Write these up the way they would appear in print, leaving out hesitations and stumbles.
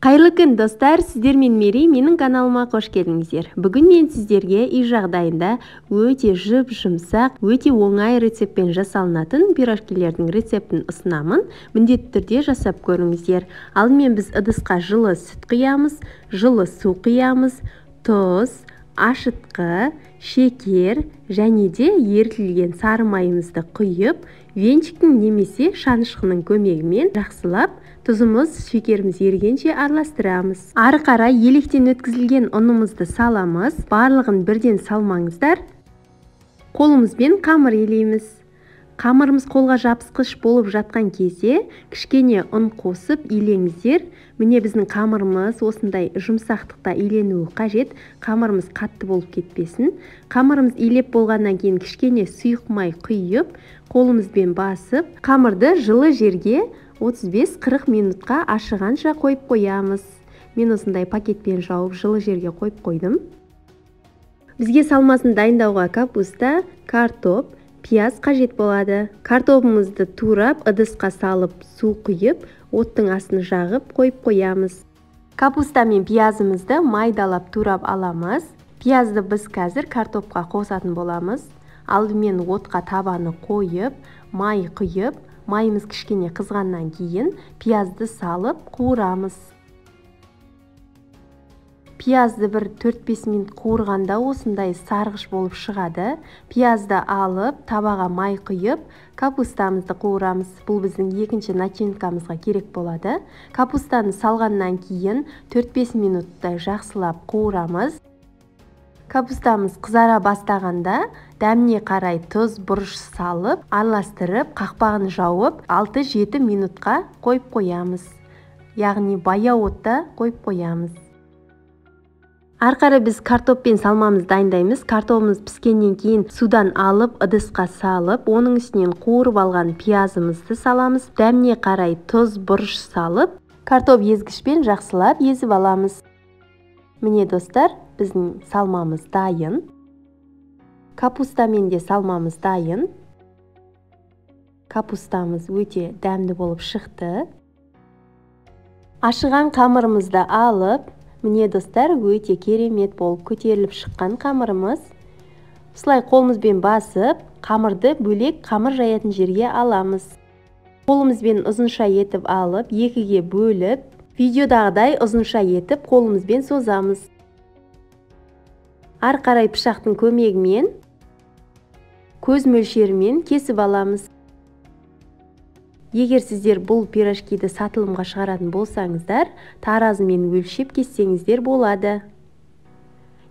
Қайырлы күн достар, сіздермен Мери, менің каналыма қош келдіңіздер. Бүгін мен сіздерге үй жағдайында өте жұмсақ, өте оңай рецептпен жасалынатын пирожкилердің рецептін ұсынамын. Міндетті түрде жасап көріңіздер. Алдымен біз ыдысқа жылы сүт құямыз, жылы су құямыз, тұз, ашытқы, шекер және де ерітілген сары майымызды құйып, венчиктің немесе шанышқының көмегімен жақсылап тұзымыз, шекеріміз ерігенше араластырамыз. Ары қарай електен өткізілген ұнымызды саламыз. Барлығын бірден салмаңыздар. Қолымызбен қамыр елейміз. Қамырымыз қолға жабысқыш болып жатқан кезде кішкене ұн қосып илеңіздер. Міне біздің қамырымыз осындай жұмсақтықта иленуі қажет. Қамырымыз қатты болып кетпесін. Қамырымыз илеп болғаннан кейін кішкене сұйық май құйып, қолымызбен басып, қамырды жылы жерге 35-40 минутқа ашығанша қойып қоямыз. Мен осындай пакетпен жауып жылы жерге қойып қойдым. Бізге салмасын дайындауға капуста, картоп, пияз қажет болады. Картопымызды турап, ыдысқа салып, су құйып, оттың астын жағып қойып қоямыз. Капуста мен пиязымызды майдалап турап аламыз. Пиязды біз қазір картопқа қосатын боламыз. Алдымен отқа табаны қойып, май құйып, майымыз кішкене қызғаннан кейін пиязды салып қуырамыз. Пиязды бір 4-5 минут қуырғанда осындай сарғыш болып шығады. Пиязды алып, табаға май құйып, капустамызды қуырамыз. Бұл біздің екінші начинкамызға керек болады. Капустаны салғаннан кейін 4-5 минуттай жақсылап қуырамыз. Капустамыз қызара бастағанда дәміне қарай тұз, бұрыш салып, араластырып, қақпағын жауып, 6-7 минутқа қойып қоямыз. Яғни баяу отта қойып қоямыз. Ары қарай біз картоп пен салмамыз дайындаймыз. Картопымыз піскеннен кейін судан алып, ыдысқа салып, оның үстінен қуырып алған пиязымызды саламыз. Дәміне қарай тұз, бұрыш салып, картоп езгішпен жақсылап езіп аламыз. Міне достар, біздің салмамыз дайын. Капустамен де салмамыз дайын. Капустамыз өте дәмді болып шықты. Ашыған қамырымызды алып, міне достар, өте керемет болып көтеріліп шыққан қамырымыз. Осылай қолымызбен басып, қамырды бөлек қамыр жаятын жерге аламыз. Қолымызбен ұзынша етіп алып, екіге бөліп, видеодағыдай ұзынша етіп қолымызбен созамыз. Ары қарай пышақтың көмегімен, көз мөлшерімен кесіп аламыз. Егер сіздер бұл пирожкиді сатылымға шығаратын болсаңыздар, таразымен өлшеп кессеңіздер болады.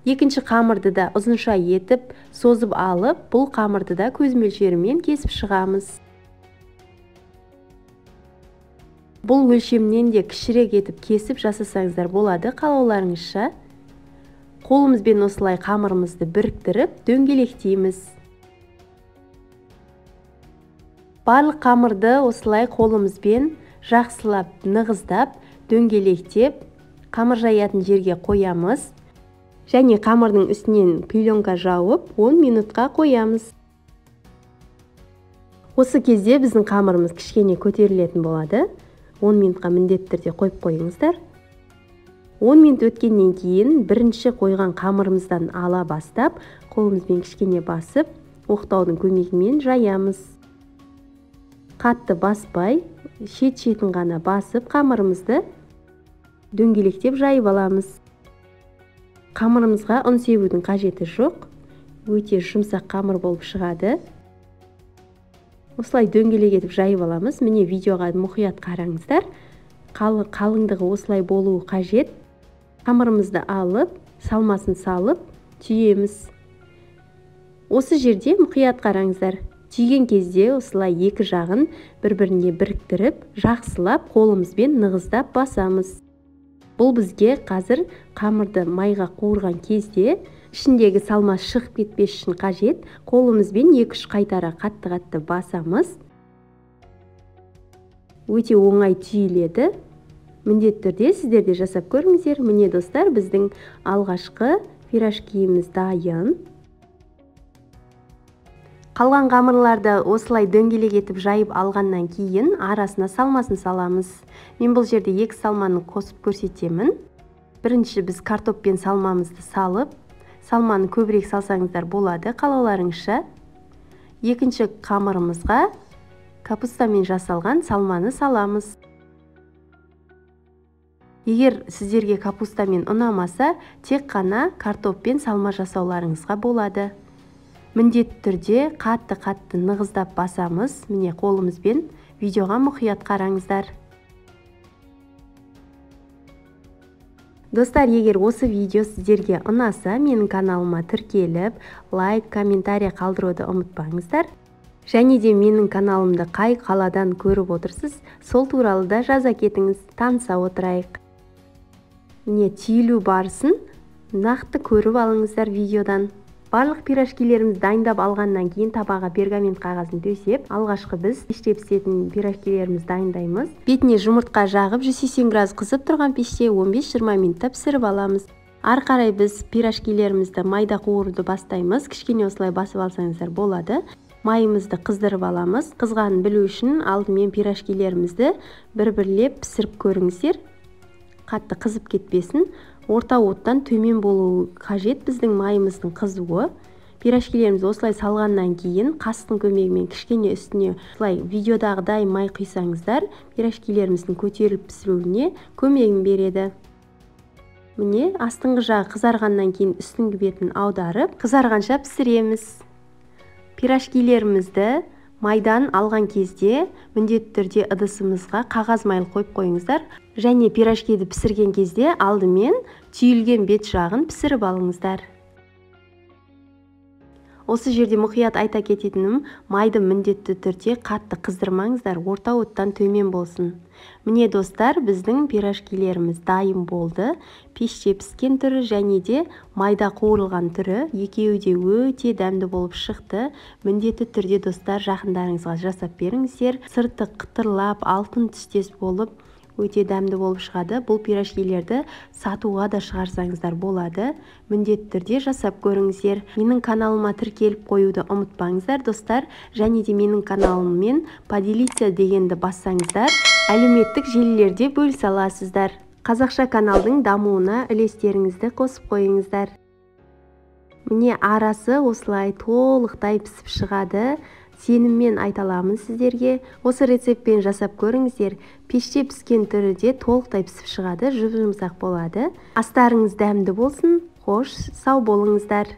Екінші қамырды да ұзынша етіп, созып алып, бұл қамырды да көз мөлшерімен кесіп шығамыз. Бұл өлшемнен де кішірек етіп кесіп жасасаңыздар болады, қалауларыңызша. Қолымызбен осылай қамырымызды біріктіріп, дөңгелектейміз. Барлық қамырды осылай қолымызбен жақсылап, нығыздап, дөңгелектеп, қамыр жаятын жерге қоямыз. Және қамырдың үстінен пленка жауып, 10 минутқа қоямыз. Осы кезде біздің қамырымыз кішкене көтерілетін болады. 10 минутқа міндетті түрде қойып қойыңыздар. 10 минут өткеннен кейін бірінші қойған қамырымыздан ала бастап, қолымызбен кішкене басып, оқтаудың көмегімен жаямыз. Қатты баспай, шет-шетін ғана басып, қамырымызды дөңгелектеп жайып аламыз. Қамырымызға ұн себудің қажеті жоқ. Өте жұмсақ қамыр болып шығады. Осылай дөңгелек етіп жайып аламыз. Міне видеоға мұқият қараңыздар. Қалыңдығы осылай болуы қажет. Қамырымызды алып, салмасын салып, түйеміз. Осы жерде мұқият қараңыздар. Түйген кезде осылай екі жағын бір-біріне біріктіріп, жақсылап қолымызбен нығыздап басамыз. Бұл бізге қазір қамырды майға қуырған кезде ішіндегі салма шығып кетпес үшін қажет. Қолымызбен 2-3 қайтара қатты-қатты басамыз. Өте оңай түйіледі. Міндетті түрде сіздер де жасап көріңіздер. Міне достар, біздің алғашқы пирожкиіміз дайын. Қалған қамырларды осылай дөңгелек етіп жайып алғаннан кейін арасына салмасын саламыз. Мен бұл жерде 2 салманы қосып көрсетемін. Бірінші біз картоппен салмамызды салып, салманы көбірек салсаңыздар болады, қалауларыңызша. Екінші қамырымызға капустамен жасалған салманы саламыз. Егер сіздерге капустамен ұнамаса, тек қана картоппен салма жасауларыңызға болады. Міндетті түрде қатты нығыздап басамыз, міне қолымызбен. Видеоға мұқият қараңыздар. Достар, егер осы видео сіздерге ұнаса, менің каналыма тіркеліп, лайк, комментарий қалдыруды ұмытпаңыздар. Және де менің каналымды қай қаладан көріп отырсыз, сол туралы да жаза кетіңіз, таныса отырайық. Міне түйілу барысын нақты көріп алыңыздар видеодан. Барлық пирожкилеріміз дайындап алғаннан кейін табаға пергамент қағазын төсеп, алғашқы біз пеште пісетін пирожкилеріміз дайындаймыз. Бетіне жұмыртқа жағып, 180 градус қызып тұрған пеште 15-20 минутта пісіріп аламыз. Ары қарай біз пирожкилерімізді майда қуыруды бастаймыз. Кішкене осылай басып алсаңыздар болады. Майымызды қыздырып аламыз. Қызғанын білу үшін алдымен пирожкилерімізді бір-бірлеп пісіріп көріңіздер. Қатты қызып кетпесін. Орта оттан төмен болуы қажет біздің майымыздың қызуы. Пирожкилерімізді осылай салғаннан кейін қастың көмегімен кішкене үстіне осылай видеодағыдай май құйсаңыздар, пирожкилеріміздің көтеріліп пісіруіне көмегін береді. Міне астыңғы жағы қызарғаннан кейін үстіңгі бетін аударып, қызарғанша пісіреміз. Пирожкилерімізді майдан алған кезде міндетті түрде ыдысымызға қағаз майлы қойып қойыңыздар. Және пирожкиді пісірген кезде алдымен түйілген бет жағын пісіріп алыңыздар. Осы жерде мұқият айта кететінім, майды міндетті түрде қатты қыздырмаңыздар, орта оттан төмен болсын. Міне достар, біздің пирожкилеріміз дайын болды. Пеште піскен түрі және де майда қуырылған түрі екеуі де өте дәмді болып шықты. Міндетті түрде достар, жақындарыңызға жасап беріңіздер. Сырты қытырлап, алтын түстес болып өте дәмді болып шығады. Бұл пирожкилерді сатуға да шығарсаңыздар болады. Міндетті түрде жасап көріңіздер. Менің каналыма тіркеліп қоюды ұмытпаңыздар достар. Және де менің каналыммен поделиться дегенді бассаңыздар, әлеуметтік желілерде бөлісе аласыздар. Қазақша каналдың дамуына үлестеріңізді қосып қойыңыздар. Міне арасы осылай толықтай пісіп шығады. Сеніммен айта аламын сіздерге. Осы рецептпен жасап көріңіздер. Пеште піскен түрі де толықтай пісіп шығады, жұп-жұмсақ болады. Астарыңыз дәмді болсын. Қош, сау болыңыздар.